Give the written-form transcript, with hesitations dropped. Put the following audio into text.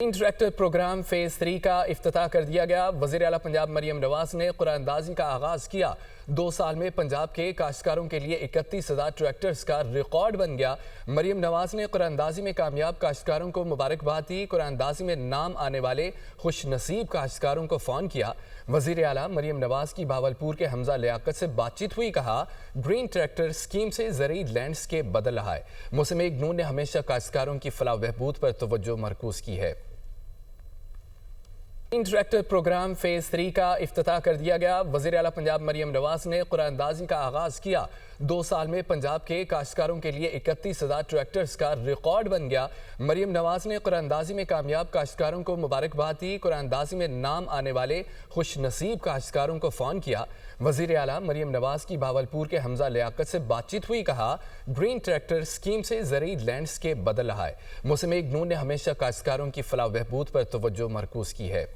Tractor programme phase 3 का इफ्तिताह कर दिया गया। वज़ीर आला पंजाब मरियम नवाज ने कुरानंदाजी का आगाज किया। 2 साल में पंजाब के काश्तकारों के लिए 31,000 ट्रैक्टर्स का रिकॉर्ड बन गया। मरियम नवाज ने कुरानंदाजी में कामयाब काश्तकारों को मुबारकबाद दी। कुरानंदाजी में नाम आने वाले खुश नसीब काश्तकारों को फ़ोन किया। वज़ीर आला मरियम नवाज की भावलपुर के हमजा लियाकत से बातचीत हुई। कहा, ग्रीन ट्रैक्टर स्कीम से ज़रूरी लैंडस्केप बदल रहा है। मौसम इग्नू ने हमेशा काश्तकारों की फलाह बहबूद पर तवज्जो मरकूज़ की है। ट्रैक्टर प्रोग्राम फेज 3 का इफ्तिताह कर दिया गया। वज़ीर आला पंजाब मरियम नवाज ने कुरानंदाजी का आगाज किया। 2 साल में पंजाब के काश्तकारों के लिए 31,000 ट्रैक्टर्स का रिकॉर्ड बन गया। मरियम नवाज ने कुरानंदाजी में कामयाब काश्तकारों को मुबारकबाद दी। कुरानंदाजी में नाम आने वाले खुश नसीब काश्तकारों को फ़ोन किया। वज़ीर आला मरियम नवाज की भावलपुर के हमजा लियाकत से बातचीत हुई। कहा, ग्रीन ट्रैक्टर स्कीम से ज़रूरी लैंडस्केप बदल रहा है। मौसम इग्नू ने हमेशा काश्तकारों की फलाह बहबूद पर तवज्जो मरकूज़ की है।